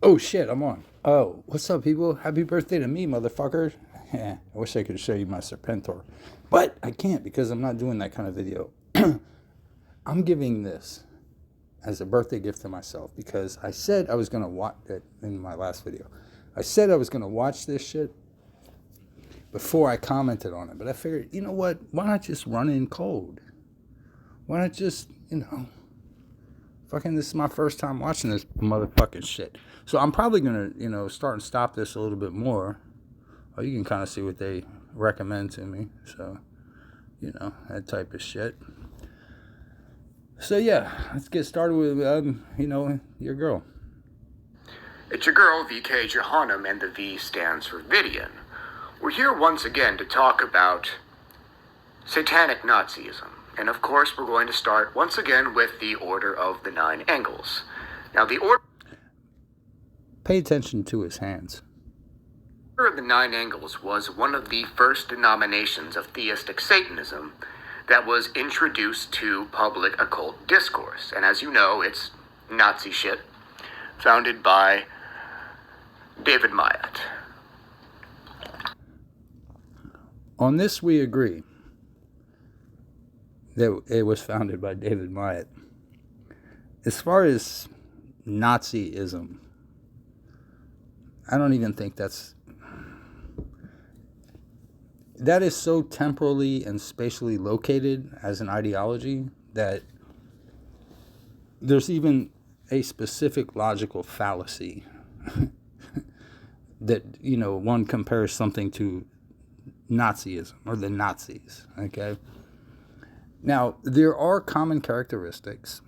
Oh shit, I'm on. Oh, what's up, people? Happy birthday to me, motherfucker. Yeah, I wish I could show you my Serpentor. But I can't because I'm not doing that kind of video. I'm giving this as a birthday gift to myself because I said I was going to watch it in my last video. I said I was going to watch this shit before I commented on it. But I figured, you know what? Why not just run in cold? Why not just, fucking, this is my first time watching this motherfucking shit. So I'm probably going to, start and stop this a little bit more. Oh, you can kind of see what they recommend to me. So, that type of shit. So, yeah, let's get started with, your girl. It's your girl, VK Johannem, and the V stands for Vidian. We're here once again to talk about satanic Nazism. And of course, we're going to start once again with the Order of the Nine Angles. Now, the Order... Pay attention to his hands. Order of the Nine Angles was one of the first denominations of theistic Satanism that was introduced to public occult discourse. And as you know, it's Nazi shit, founded by David Myatt. On this, we agree that it was founded by David Myatt. As far as Nazism, I don't even think that is so temporally and spatially located as an ideology that there's even a specific logical fallacy that, one compares something to Nazism or the Nazis, okay? Now, there are common characteristics,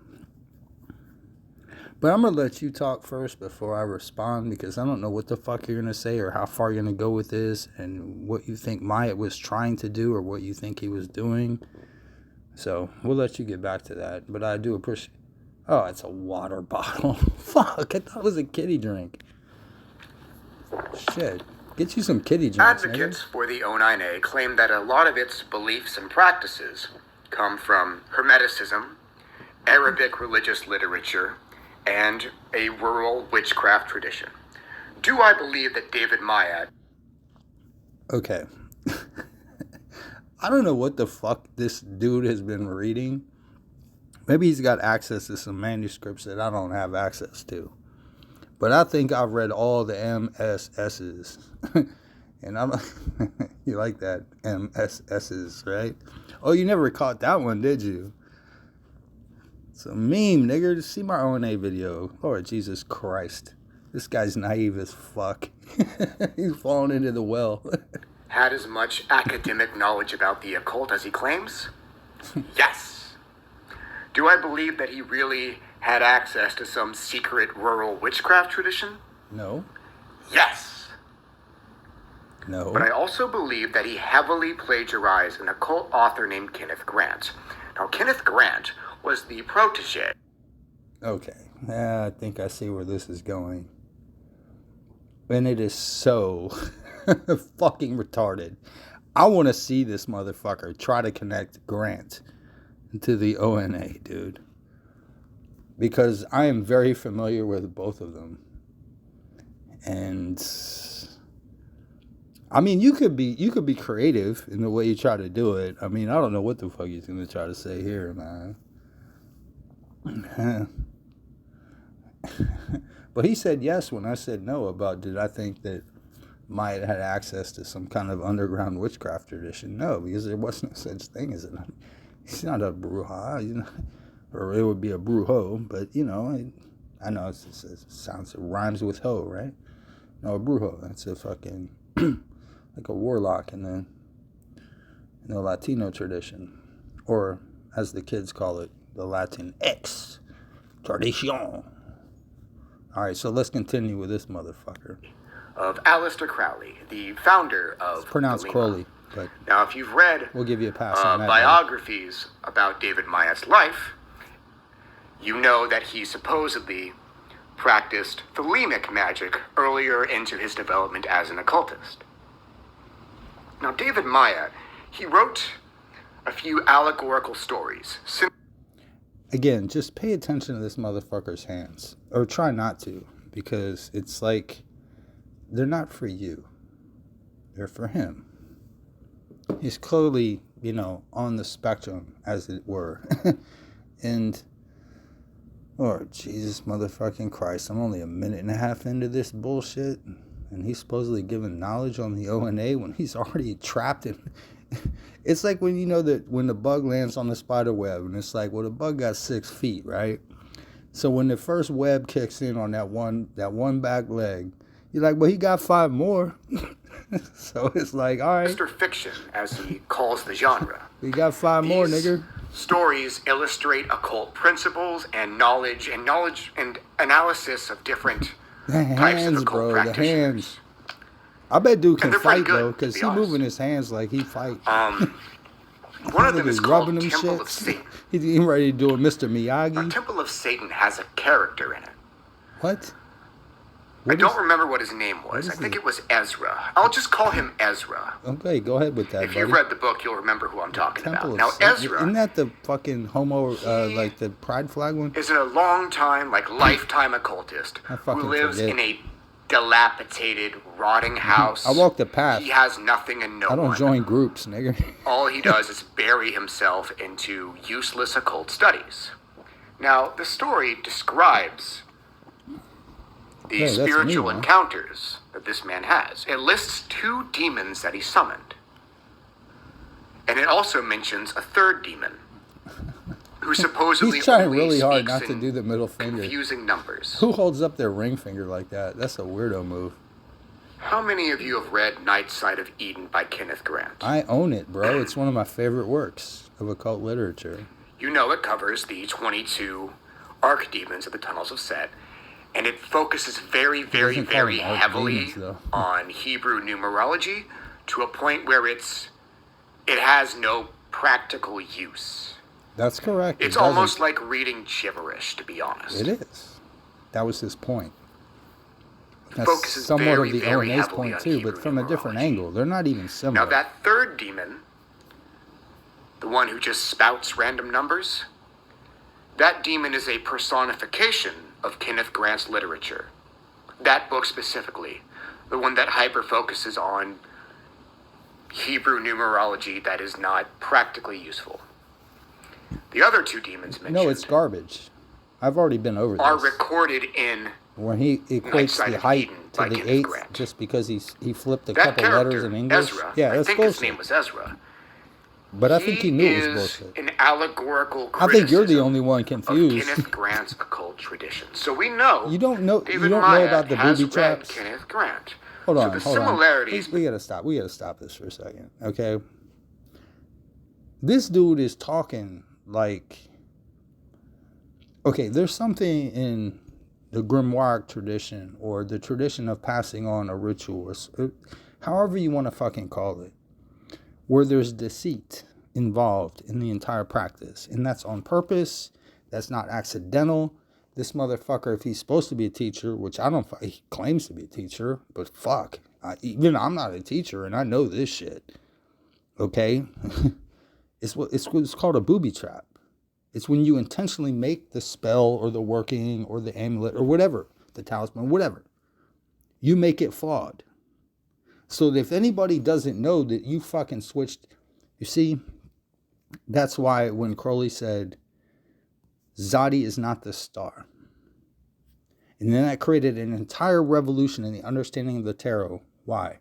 but I'm going to let you talk first before I respond because I don't know what the fuck you're going to say or how far you're going to go with this and what you think Myatt was trying to do or what you think he was doing. So, we'll let you get back to that, but I do appreciate... Oh, it's a water bottle. Fuck, I thought it was a kiddie drink. Shit. Get you some kiddie drinks, Advocates for the O9A claim that a lot of its beliefs and practices come from Hermeticism, Arabic religious literature, and a rural witchcraft tradition. Do I believe that David Myatt... Okay. I don't know what the fuck this dude has been reading. Maybe he's got access to some manuscripts that I don't have access to. But I think I've read all the MSSs. And I'm... You like that? MSSs, right? Oh, you never caught that one, did you? It's a meme, nigga. Just see my O9A video. Lord Jesus Christ. This guy's naive as fuck. He's falling into the well. had as much academic knowledge about the occult as he claims? Yes. Do I believe that he really had access to some secret rural witchcraft tradition? No. Yes. No. But I also believe that he heavily plagiarized an occult author named Kenneth Grant. Now, Kenneth Grant was the protege. Okay. I think I see where this is going. And it is so fucking retarded. I want to see this motherfucker try to connect Grant to the O9A, dude. Because I am very familiar with both of them. And I mean, you could be creative in the way you try to do it. I mean, I don't know what the fuck he's going to try to say here, man. But he said yes when I said no about did I think that Myatt had access to some kind of underground witchcraft tradition. No, because there wasn't such thing as it. He's not a bruja, or it would be a brujo, but I know it rhymes with ho, right? No, a brujo, that's a fucking like a warlock in the Latino tradition, or as the kids call it, the Latin X tradition. All right, so let's continue with this motherfucker. Of Aleister Crowley, the founder of... It's pronounced Crowley, but... Now, if you've read... We'll give you a pass on that. Biographies about David Myatt's life, you know that he supposedly practiced Thelemic magic earlier into his development as an occultist. Now, David Myatt, he wrote a few allegorical stories... Again, just pay attention to this motherfucker's hands. Or try not to. because it's like they're not for you. They're for him. He's clearly, on the spectrum, as it were. And, oh, Jesus motherfucking Christ, I'm only a minute and a half into this bullshit, and he's supposedly giving knowledge on the O9A when he's already trapped in... It's like when that when the bug lands on the spider web, and it's like, well, the bug got 6 feet, right? So when the first web kicks in on that one back leg, you're like, well, he got 5 more. So it's like, all right. Mr. Fiction, as he calls the genre. We got 5 more, nigga. Stories illustrate occult principles and knowledge and analysis of different types of occult practitioners. The hands. I bet dude can fight, good, though, because he moving his hands like he fight. One of them is called Temple of Satan. He's getting ready to do a Mr. Miyagi. Our Temple of Satan has a character in it. What? I don't remember what his name was. I think it was Ezra. I'll just call him Ezra. Okay, go ahead with that, If you've read the book, you'll remember who I'm talking Temple about. Now, Satan. Ezra... Isn't that the fucking homo, like the pride flag one? ...is a long-time, lifetime occultist who lives in a dilapidated, rotting house. I walk the path. He has nothing and no one. I don't join groups, nigga. All he does is bury himself into useless occult studies. Now, the story describes the spiritual encounters that this man has. It lists 2 demons that he summoned. And it also mentions a 3rd demon who supposedly He's trying only really hard speaks not to in do the middle finger. confusing numbers. Who holds up their ring finger like that? That's a weirdo move. How many of you have read Night Side of Eden by Kenneth Grant? I own it, bro. It's one of my favorite works of occult literature. You know it covers the 22 archdemons of the Tunnels of Set, and it focuses very, very, very heavily on Hebrew numerology to a point where it has no practical use. That's correct. It's almost like reading gibberish, to be honest. It is. That was his point. That's focuses somewhat very, of the very O9A's heavily point on too, Hebrew but from a different numerology. angle. They're not even similar. Now that 3rd demon, the one who just spouts random numbers, that demon is a personification of Kenneth Grant's literature. That book specifically, the one that hyper-focuses on Hebrew numerology that is not practically useful. The other 2 demons mentioned... No, it's garbage. I've already been over this. ...are recorded in... When he equates the height to the 8th just because he flipped a couple letters in English. Ezra, yeah, that's I think bullshit. His name was Ezra. But I think he knew it was bullshit. An allegorical I think you're the only one confused. Of Kenneth Grant's occult tradition. So we know you don't know about the booby traps. Kenneth Grant. Hold on. We gotta stop. We gotta stop this for a second, okay? This dude is talking like, okay, there's something in the grimoire tradition or the tradition of passing on a ritual, or however you want to fucking call it, where there's deceit involved in the entire practice. And that's on purpose. That's not accidental. This motherfucker, if he's supposed to be a teacher, which I don't, he claims to be a teacher, but fuck, even I'm not a teacher and I know this shit. Okay? It's called a booby trap. It's when you intentionally make the spell or the working or the amulet or whatever, the talisman, whatever. You make it flawed. So that if anybody doesn't know that you fucking switched, you see, that's why when Crowley said, Zadi is not the star. And then that created an entire revolution in the understanding of the tarot. Why?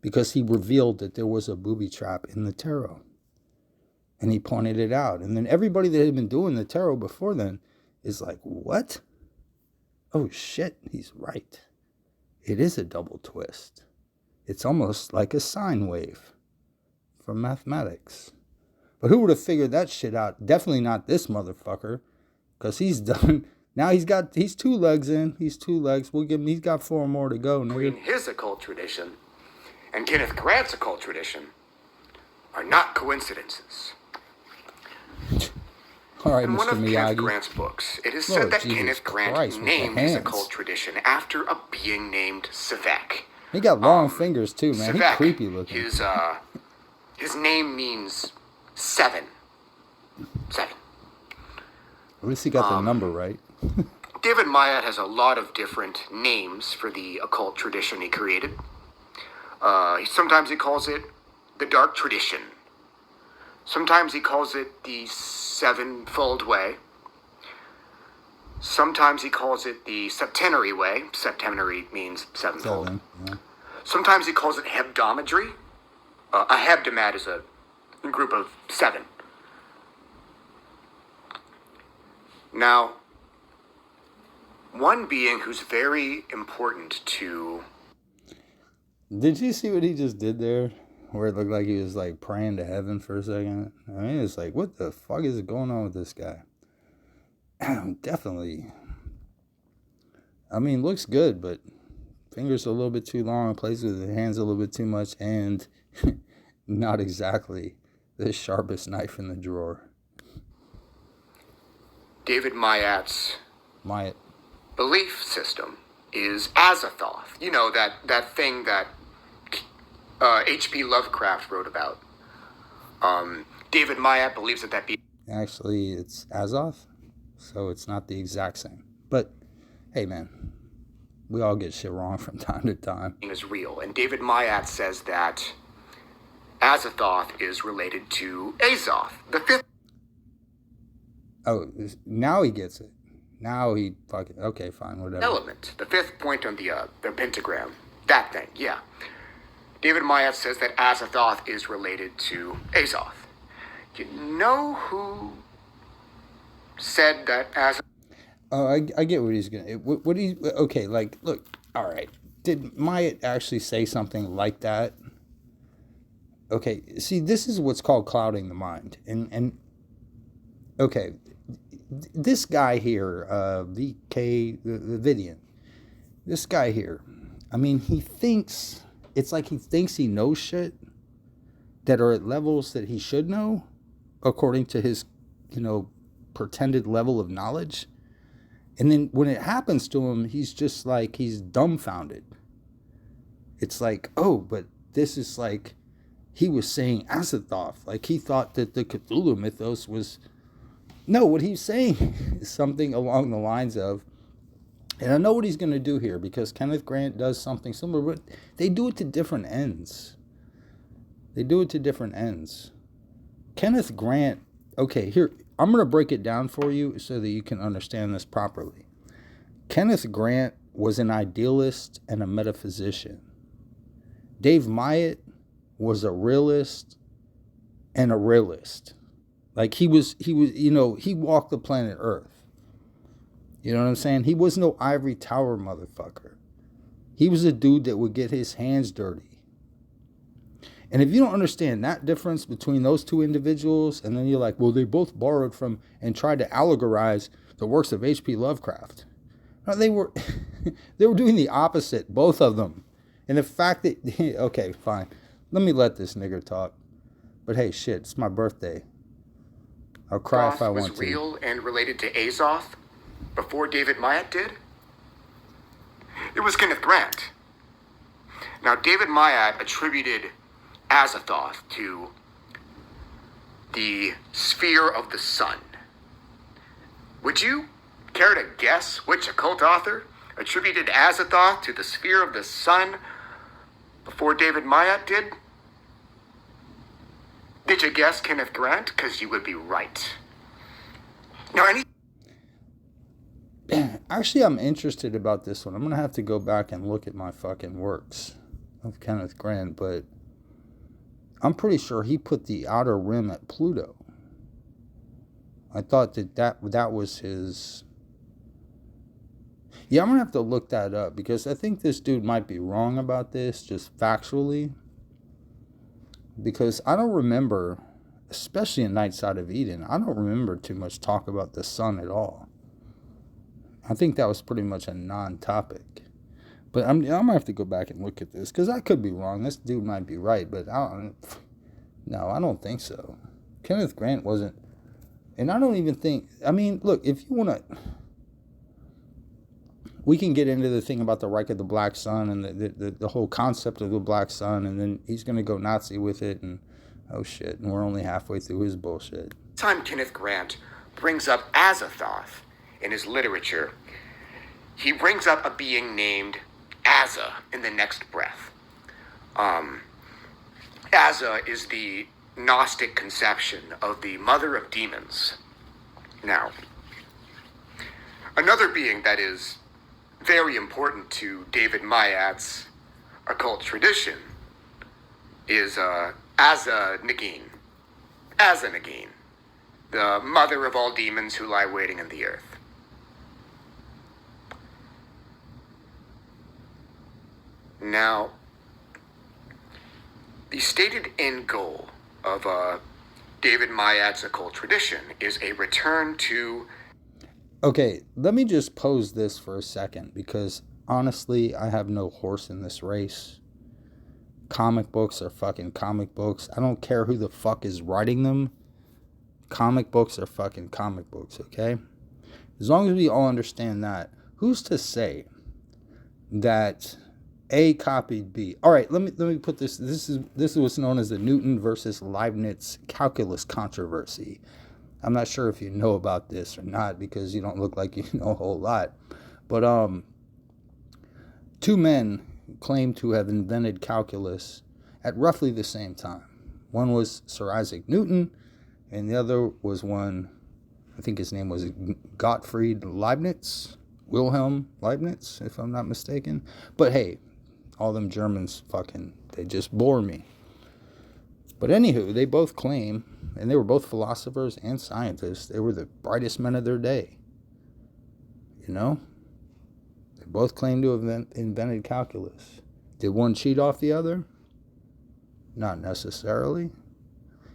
Because he revealed that there was a booby trap in the tarot. And he pointed it out. And then everybody that had been doing the tarot before then is like, what? Oh shit, he's right. It is a double twist. It's almost like a sine wave from mathematics. But who would have figured that shit out? Definitely not this motherfucker. Because he's done. Now he's 2 legs in. He's 2 legs. We'll give him, he's got 4 more to go. Between his occult tradition and Kenneth Grant's occult tradition are not coincidences. All right, in Mr. one of Miyagi. Kenneth Grant's books, it is said that Kenneth Grant named his occult tradition after a being named Savek. He got long fingers too, man. Savek, He's creepy looking. His name means 7. 7. At least he got the number right. David Myatt has a lot of different names for the occult tradition he created. Sometimes he calls it the Dark Tradition. Sometimes he calls it the Sevenfold Way. Sometimes he calls it the Septenary Way. Septenary means sevenfold. Yeah. Sometimes he calls it hebdomadry. A hebdomad is a group of 7. Now, one being who's very important to... Did you see what he just did there? Where it looked like he was like praying to heaven for a second. I mean, it's like, what the fuck is going on with this guy? Definitely. I mean, looks good, but fingers a little bit too long, plays with his hands a little bit too much, and not exactly the sharpest knife in the drawer. David Myatt's belief system is Azathoth. You know, that thing that H.P. Lovecraft wrote about. David Myatt believes that Actually, it's Azoth, so it's not the exact same. But, hey man, we all get shit wrong from time to time. Is real. And David Myatt says that Azathoth is related to Azoth, the 5th. Oh, now he gets it. Now he fucking... Okay, fine, whatever. Element, the 5th point on the pentagram. That thing, yeah. David Myatt says that Azathoth is related to Azoth. Do you know who said that Azathoth... Oh, I get what he's gonna... What he... Okay, like, look, all right. Did Myatt actually say something like that? Okay, see, this is what's called clouding the mind. And okay, this guy here, VK, the Vidian, this guy here, I mean, he thinks... It's like he thinks he knows shit that are at levels that he should know, according to his, pretended level of knowledge. And then when it happens to him, he's just like, he's dumbfounded. It's like, oh, but this is like, he was saying Azathoth. Like he thought that the Cthulhu mythos was... No, what he's saying is something along the lines of, and I know what he's going to do here because Kenneth Grant does something similar, but they do it to different ends. Kenneth Grant, okay, here, I'm going to break it down for you so that you can understand this properly. Kenneth Grant was an idealist and a metaphysician. Dave Myatt was a realist and a realist. Like he walked the planet Earth. You know what I'm saying? He was no ivory tower motherfucker. He was a dude that would get his hands dirty. And if you don't understand that difference between those two individuals, and then you're like, well, they both borrowed from and tried to allegorize the works of H.P. Lovecraft. No, they were doing the opposite, both of them. And the fact that, okay, fine. Let me let this nigger talk. But hey, shit, it's my birthday. I'll cry if I want to. Was real and related to Azoth before David Myatt did? It was Kenneth Grant. Now, David Myatt attributed Azathoth to the sphere of the sun. Would you care to guess which occult author attributed Azathoth to the sphere of the sun before David Myatt did? Did you guess Kenneth Grant? Because you would be right. Now, Actually, I'm interested about this one. I'm going to have to go back and look at my fucking works of Kenneth Grant, but I'm pretty sure he put the outer rim at Pluto. I thought that was his... Yeah, I'm going to have to look that up because I think this dude might be wrong about this, just factually. Because I don't remember, especially in Night Side of Eden, I don't remember too much talk about the sun at all. I think that was pretty much a non-topic. But I'm going to have to go back and look at this because I could be wrong. This dude might be right, but I don't think so. Kenneth Grant wasn't, and I don't even think, I mean, look, if you want to, we can get into the thing about the Reich of the Black Sun and the whole concept of the Black Sun, and then he's going to go Nazi with it, and oh shit, and we're only halfway through his bullshit. Time Kenneth Grant brings up Azathoth in his literature, he brings up a being named Azza in the next breath. Azza is the Gnostic conception of the mother of demons. Now, another being that is very important to David Mayat's occult tradition is Azza Nagin. Azza Nagin, the mother of all demons who lie waiting in the earth. Now, the stated end goal of David Mayat's occult tradition is a return to... Okay, let me just pose this for a second, because honestly, I have no horse in this race. Comic books are fucking comic books. I don't care who the fuck is writing them. Comic books are fucking comic books, okay? As long as we all understand that, who's to say that A copied B? All right, let me put this. This is what's known as the Newton versus Leibniz calculus controversy. I'm not sure if you know about this or not, because you don't look like you know a whole lot. But two men claim to have invented calculus at roughly the same time. One was Sir Isaac Newton, and the other was one, I think his name was Gottfried Leibniz, Wilhelm Leibniz, if I'm not mistaken. But hey, all them Germans they just bore me. But anywho, they both claim, and they were both philosophers and scientists, they were the brightest men of their day. You know? They both claim to have invented calculus. Did one cheat off the other? Not necessarily.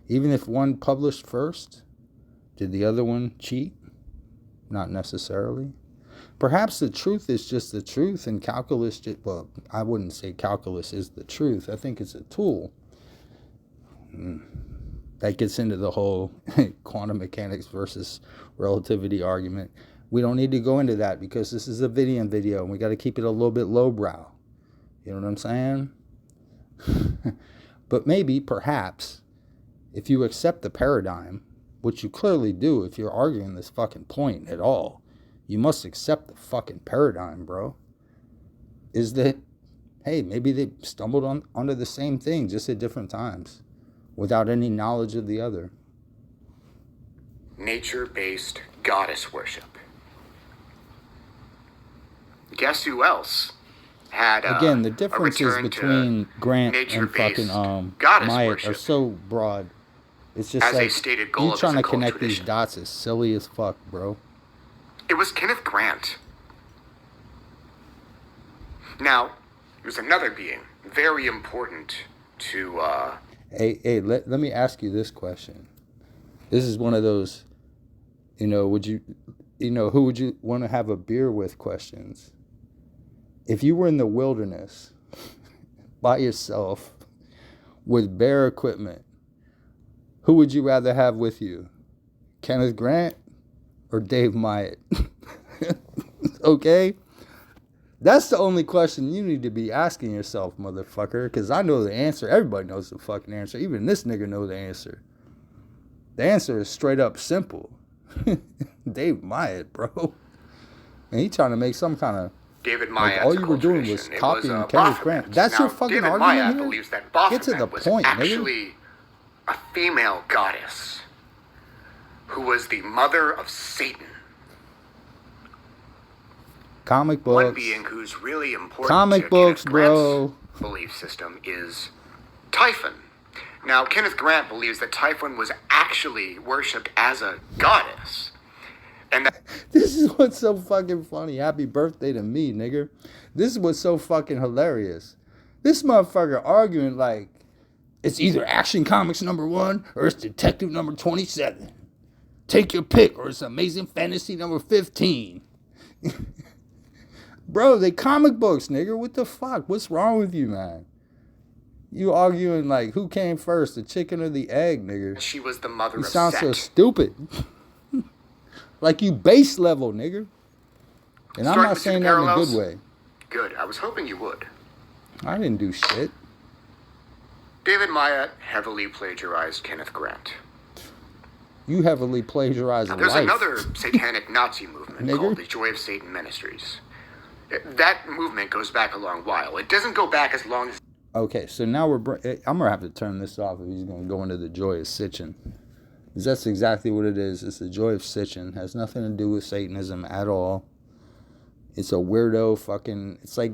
Even if one published first, did the other one cheat? Not necessarily. Perhaps the truth is just the truth, and calculus, well, I wouldn't say calculus is the truth. I think it's a tool. That gets into the whole quantum mechanics versus relativity argument. We don't need to go into that, because this is a video and we got to keep it a little bit lowbrow. You know what I'm saying? But maybe, perhaps, if you accept the paradigm, which you clearly do if you're arguing this fucking point at all, you must accept the fucking paradigm, bro. Is that, hey, maybe they stumbled onto the same thing, just at different times, without any knowledge of the other. Nature-based goddess worship. Guess who else had again, the differences between Grant and fucking Myatt are so broad. It's just like, you trying to connect these dots is silly as fuck, bro. It was Kenneth Grant. Now, there's another being very important to Hey, let me ask you this question. This is one of those, who would you want to have a beer with questions. If you were in the wilderness by yourself with bare equipment, who would you rather have with you? Kenneth Grant or Dave Myatt? Okay? That's the only question you need to be asking yourself, motherfucker, because I know the answer. Everybody knows the fucking answer. Even this nigga knows the answer. The answer is straight up simple. Dave Myatt, bro. And he trying to make some kind of... David Myatt's all you were doing was copying Kenneth Grant. That's your fucking David argument Myatt here? believes that Baphomet Get to the was point, actually nigga. a female goddess who was the mother of Satan. Comic books. One being who's really important Comic to books, Kenneth Grant's bro. belief system is Typhon. Now, Kenneth Grant believes that Typhon was actually worshipped as a goddess. And that This is what's so fucking funny. Happy birthday to me, nigga. This is what's so fucking hilarious. This motherfucker arguing like it's either Action Comics #1 or it's Detective #27. Take your pick, or it's Amazing Fantasy #15. Bro, they comic books, nigga. What the fuck? What's wrong with you, man? You arguing like who came first, the chicken or the egg, nigga? she was the mother You of sound Set. so stupid. Like you base level, nigga. And I'm Starting not to see saying the that in a parallels? good way. Good. I was hoping you would. I didn't do shit. David Myatt heavily plagiarized Kenneth Grant. You heavily plagiarized Now, there's life. another satanic Nazi movement Nigger. called the Joy of Satan Ministries, That movement goes back a long while. It doesn't go back as long as... Okay, so now I'm going to have to turn this off if he's going to go into the joy of Sitchin. Because that's exactly what it is. It's the joy of Sitchin. It has nothing to do with Satanism at all. It's a weirdo fucking... It's like...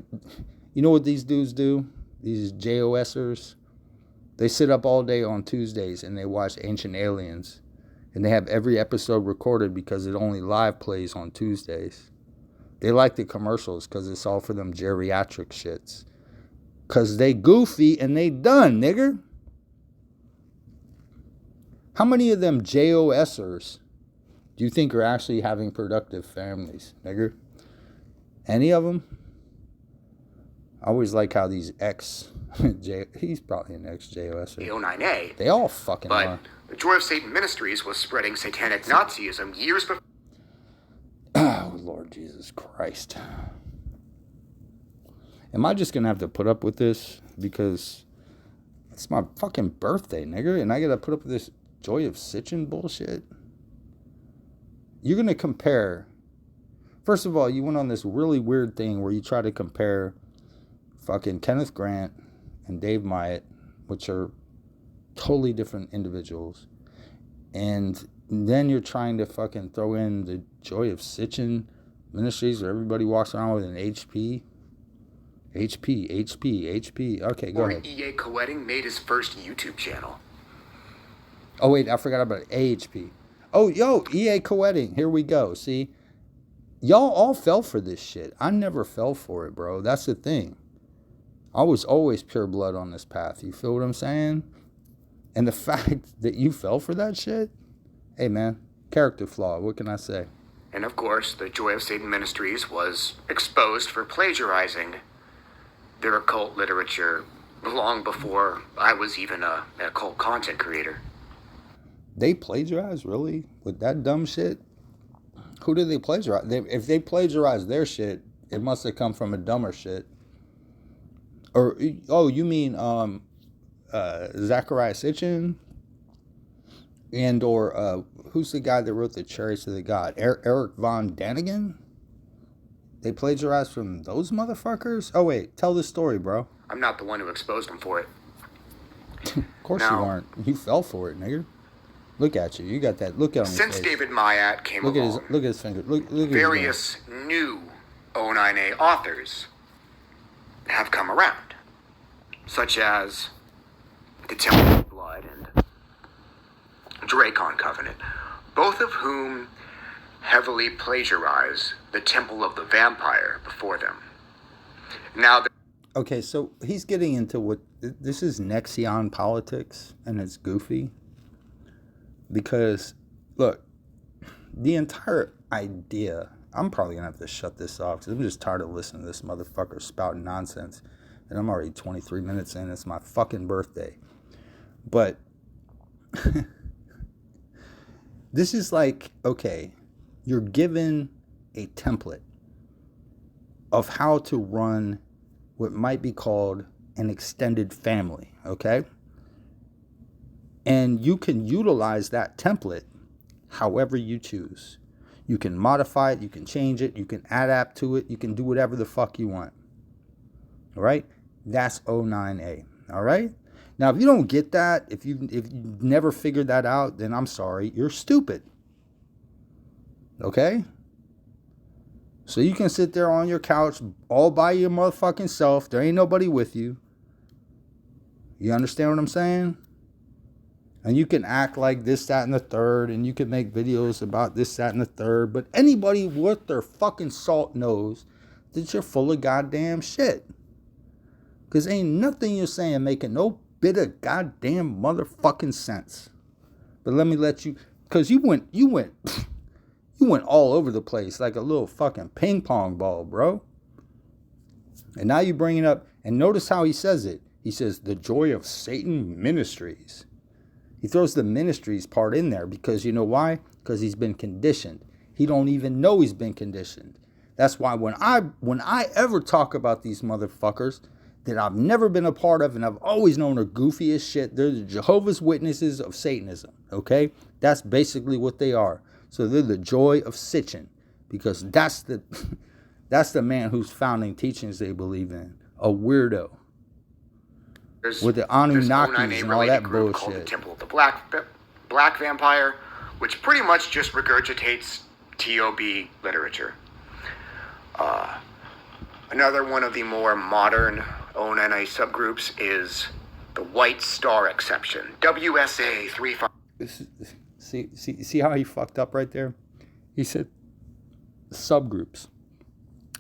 You know what these dudes do? These JOSers? They sit up all day on Tuesdays and they watch Ancient Aliens. And they have every episode recorded because it only live plays on Tuesdays. They like the commercials because it's all for them geriatric shits. Because they goofy and they done, nigger. How many of them JOSers do you think are actually having productive families, nigger? Any of them? I always like how these he's probably an ex-JOSer. The O9A. They all fucking but are. The Joy of Satan Ministries was spreading satanic Nazism years before... Oh, Lord Jesus Christ. Am I just going to have to put up with this? Because it's my fucking birthday, nigger, and I got to put up with this Joy of Sitchin bullshit? You're going to compare... First of all, you went on this really weird thing where you try to compare fucking Kenneth Grant and Dave Myatt, which are totally different individuals. And then you're trying to fucking throw in the Joy of Sitchin Ministries where everybody walks around with an HP. HP. Okay, go ahead. E.A. Coetting made his first YouTube channel. Oh, wait, I forgot about AHP. Oh, yo, E.A. Coetting. Here we go. See? Y'all all fell for this shit. I never fell for it, bro. That's the thing. I was always pure blood on this path. You feel what I'm saying? And the fact that you fell for that shit? Hey, man. Character flaw. What can I say? And of course, the Joy of Satan Ministries was exposed for plagiarizing their occult literature long before I was even an occult content creator. They plagiarized, really? With that dumb shit? Who did they plagiarize? If they plagiarized their shit, it must have come from a dumber shit. Or, oh, you mean Zachariah Sitchin? And or, who's the guy that wrote the Chariots of the God? Eric Von Daniken? They plagiarized from those motherfuckers? Oh, wait, tell the story, bro. I'm not the one who exposed them for it. Of course you aren't. You fell for it, nigga. Look at you. You got that. Look at him. Since David Myatt came along, look at his finger. Look at various new O9A authors have come around, such as the Temple of Blood and Dracon Covenant, both of whom heavily plagiarize the Temple of the Vampire before them. Now, okay, so he's getting into what this is Nexion politics, and it's goofy. Because, look, the entire idea, I'm probably going to have to shut this off because I'm just tired of listening to this motherfucker spouting nonsense. And I'm already 23 minutes in. It's my fucking birthday. But this is like, okay, you're given a template of how to run what might be called an extended family, okay? And you can utilize that template however you choose. You can modify it, you can change it, you can adapt to it, you can do whatever the fuck you want. All right? That's O9A. All right? Now, if you don't get that, if you never figured that out, then I'm sorry, you're stupid. Okay? So you can sit there on your couch all by your motherfucking self. There ain't nobody with you. You understand what I'm saying? And you can act like this, that, and the third, and you can make videos about this, that, and the third. But anybody worth their fucking salt knows that you're full of goddamn shit. Because ain't nothing you're saying making no bit of goddamn motherfucking sense. But let me let you, because you went all over the place like a little fucking ping pong ball, bro. And now you bring it up, and notice how he says it. He says, the Joy of Satan Ministries. He throws the ministries part in there because you know why? Because he's been conditioned. He don't even know he's been conditioned. That's why when I ever talk about these motherfuckers that I've never been a part of and I've always known are goofy as shit, they're the Jehovah's Witnesses of Satanism, okay? That's basically what they are. So they're the Joy of Sitchin because that's That's the man whose founding teachings they believe in. A weirdo. With the Anunnakis and all that group called the bullshit. Temple of the Black Vampire, which pretty much just regurgitates TOB literature. Another one of the more modern O9A subgroups is the White Star Exception, WSA 35. See how he fucked up right there? He said subgroups.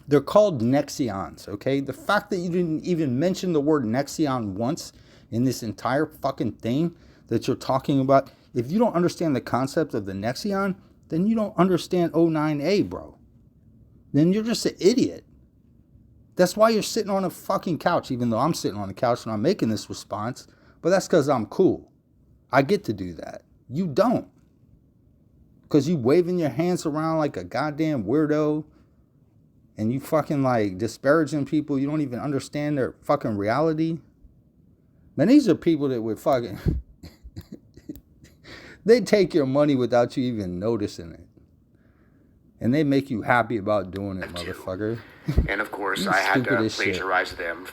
They're called Nexions, okay? The fact that you didn't even mention the word Nexion once in this entire fucking thing that you're talking about, if you don't understand the concept of the Nexion, then you don't understand O9A, bro. Then you're just an idiot. That's why you're sitting on a fucking couch, even though I'm sitting on the couch and I'm making this response, but that's because I'm cool. I get to do that. You don't. Because you waving your hands around like a goddamn weirdo and you fucking like disparaging people. You don't even understand their fucking reality. Man, these are people that would fucking... they take your money without you even noticing it. And they make you happy about doing it, motherfucker. And of course, I had to plagiarize them.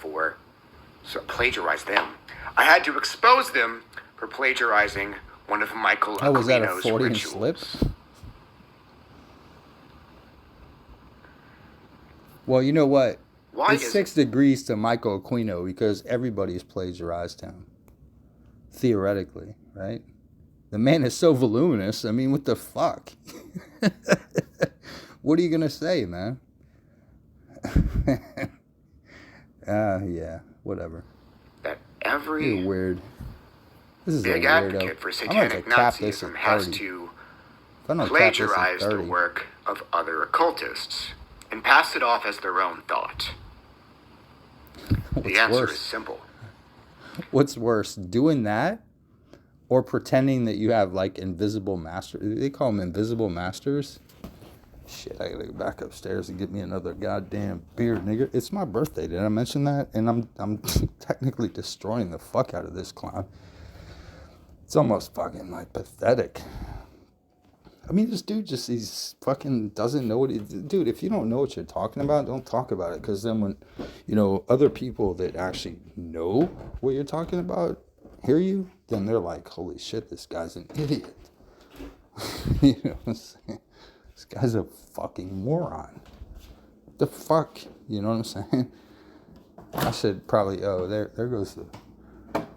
I had to expose them for plagiarizing one of Michael Aquino's was that a 40 slip? Well, you know what? It's 6 degrees to Michael Aquino because everybody's plagiarized him. Theoretically, right? The man is so voluminous. I mean, what the fuck? What are you going to say, man? Yeah, whatever. That every You're weird. This is big advocate for satanic Nazism has to plagiarize the work of other occultists and pass it off as their own thought. The answer is simple. What's worse, doing that or pretending that you have like invisible masters? They call them invisible masters. Shit, I gotta go back upstairs and get me another goddamn beer, nigga. It's my birthday. Did I mention that? And I'm technically destroying the fuck out of this clown. It's almost fucking like pathetic. I mean, this dude he's fucking doesn't know what dude, if you don't know what you're talking about, don't talk about it. Because then when, other people that actually know what you're talking about hear you, then they're like, holy shit, this guy's an idiot. You know what I'm saying? This guy's a fucking moron. What the fuck? You know what I'm saying? I should probably, there goes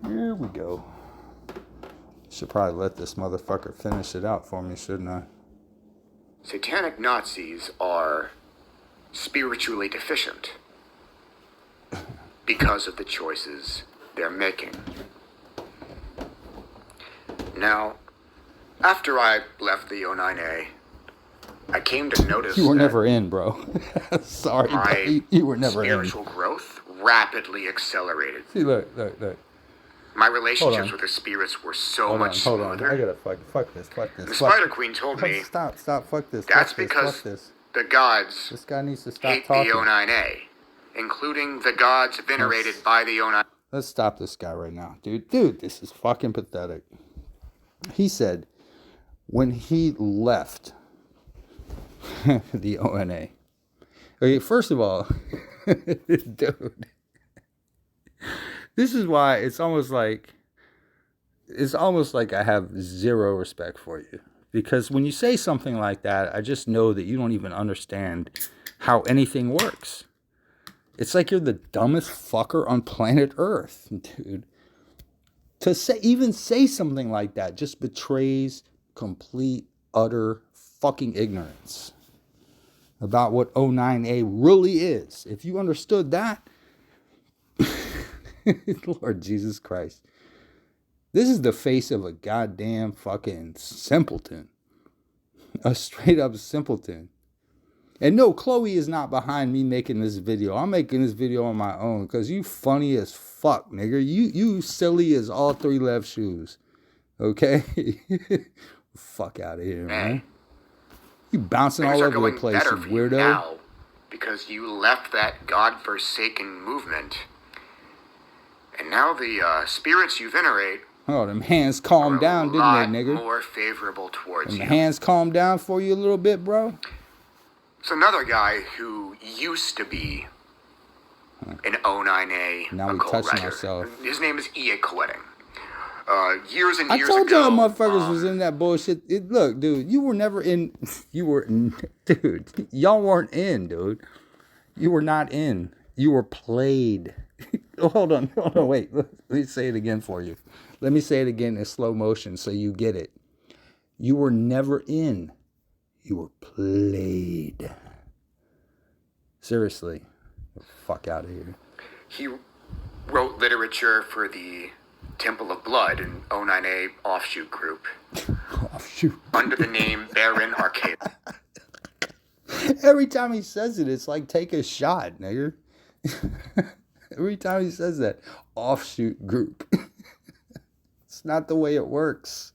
here we go. Should probably let this motherfucker finish it out for me, shouldn't I? Satanic Nazis are spiritually deficient because of the choices they're making. Now, after I left the O9A, I came to notice you were never in, bro. Sorry, my you were never spiritual growth rapidly accelerated. See, look. My relationships with the spirits were so much smoother. Hold on. I gotta fuck this. The Spider Queen told me, stop, fuck this. That's because the gods this guy needs to stop hate talking. the O9A, including the gods venerated by the O9A. Let's stop this guy right now. Dude, this is fucking pathetic. He said when he left the ONA. Okay, first of all, dude, this is why it's almost like I have zero respect for you. Because when you say something like that, I just know that you don't even understand how anything works. It's like you're the dumbest fucker on planet Earth, dude. To say something like that just betrays complete, utter fucking ignorance about what O9A really is. If you understood that, Lord Jesus Christ. This is the face of a goddamn fucking simpleton. A straight up simpleton. And no, Chloe is not behind me making this video. I'm making this video on my own because you funny as fuck, nigga. You silly as all 3 left shoes. Okay? Fuck out of here, man. You bouncing all over the place, you weirdo. Now because you left that godforsaken movement. And now the spirits you venerate. Oh, them hands calmed down, didn't they, nigga? More favorable towards you. Them hands calmed down for you a little bit, bro? It's another guy who used to be an O9A Now we occult touching writer. ourselves. His name is E.A. Quetting. Years and I years told ago. y'all motherfuckers was in that bullshit. Look, dude, you were never in. Dude, y'all weren't in, dude. You were not in. You were played. Hold on, wait. Let me say it again for you. Let me say it again in slow motion so you get it. You were never in. You were played. Seriously. Get the fuck out of here. He wrote literature for the Temple of Blood, an O9A offshoot group. Offshoot. Under the name Baron Arcade. Every time he says it, it's like take a shot, nigger. Every time he says that, offshoot group. It's not the way it works.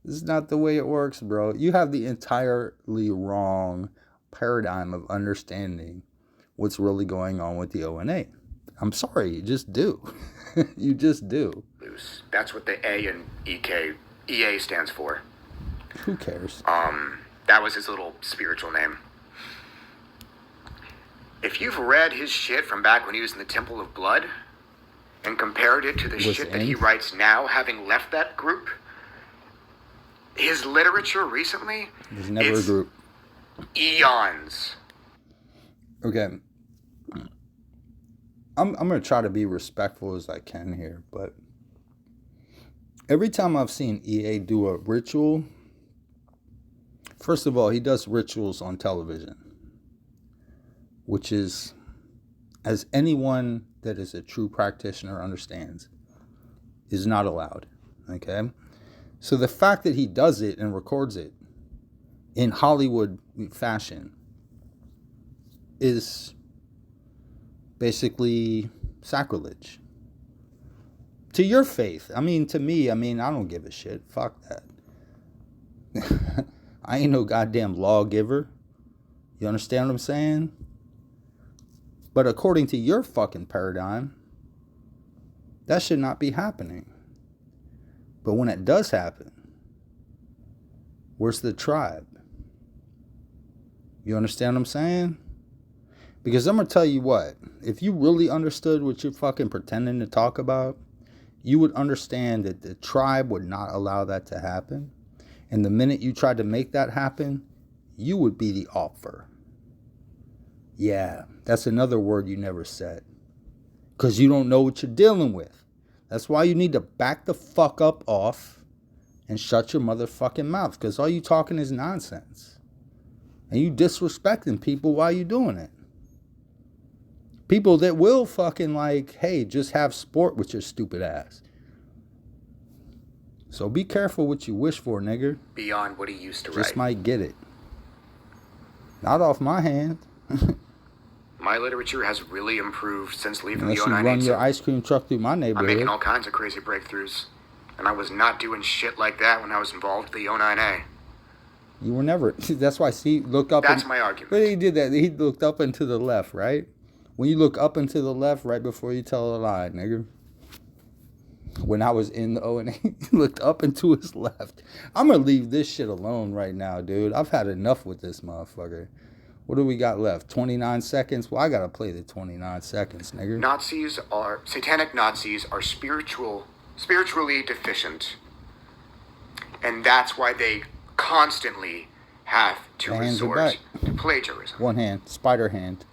This is not the way it works, bro. You have the entirely wrong paradigm of understanding what's really going on with the O9A. I'm sorry, you just do. You just do. That's what the A in EA stands for. Who cares? That was his little spiritual name. If you've read his shit from back when he was in the Temple of Blood and compared it to the shit that he writes now, having left that group, his literature recently, there's never a group. Eons. Okay. I'm going to try to be respectful as I can here, but every time I've seen EA do a ritual, first of all, he does rituals on television, which is, as anyone that is a true practitioner understands, is not allowed, okay? So the fact that he does it and records it in Hollywood fashion is basically sacrilege. To your faith. I mean, to me, I don't give a shit. Fuck that. I ain't no goddamn lawgiver. You understand what I'm saying? But according to your fucking paradigm, that should not be happening. But when it does happen, where's the tribe? You understand what I'm saying? Because I'm going to tell you what, if you really understood what you're fucking pretending to talk about, you would understand that the tribe would not allow that to happen. And the minute you tried to make that happen, you would be the offer. Yeah, that's another word you never said. Because you don't know what you're dealing with. That's why you need to back the fuck up off and shut your motherfucking mouth. Because all you talking is nonsense. And you disrespecting people while you doing it. People that will fucking hey, just have sport with your stupid ass. So be careful what you wish for, nigger. Beyond what he used to write. Just might get it. Not off my hand. My literature has really improved since leaving Unless the you O9A. run your ice cream truck through my neighborhood. I'm making all kinds of crazy breakthroughs. And I was not doing shit like that when I was involved with the O9A. You were never. That's why, see, look up. That's my argument. But he did that. He looked up and to the left, right? When you look up and to the left, right before you tell a lie, nigga. When I was in the O&A, he looked up and to his left. I'm going to leave this shit alone right now, dude. I've had enough with this motherfucker. What do we got left? 29 seconds? Well, I got to play the 29 seconds, nigga. Satanic Nazis are spiritually deficient. And that's why they constantly have to resort to plagiarism. One hand, spider hand.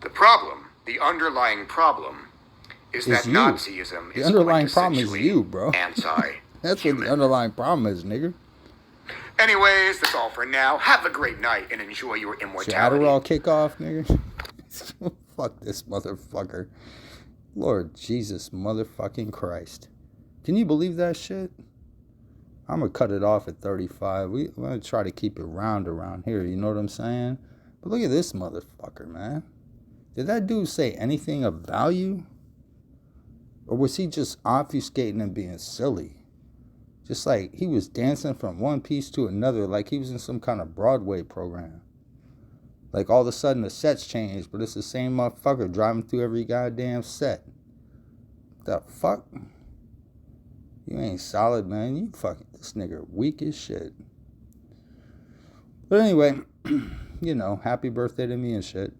The underlying problem, is that you. Nazism the is underlying problem is you, bro. Anti. That's what the underlying problem is, nigga. Anyways, that's all for now. Have a great night and enjoy your immortality. Your Adderall kickoff, nigga. Fuck this motherfucker. Lord Jesus motherfucking Christ. Can you believe that shit? I'm going to cut it off at 35. We're going to try to keep it round around here. You know what I'm saying? But look at this motherfucker, man. Did that dude say anything of value? Or was he just obfuscating and being silly? Just like he was dancing from one piece to another like he was in some kind of Broadway program. Like all of a sudden the sets changed, but it's the same motherfucker driving through every goddamn set. The fuck? You ain't solid, man. You fucking, this nigga weak as shit. But anyway, happy birthday to me and shit.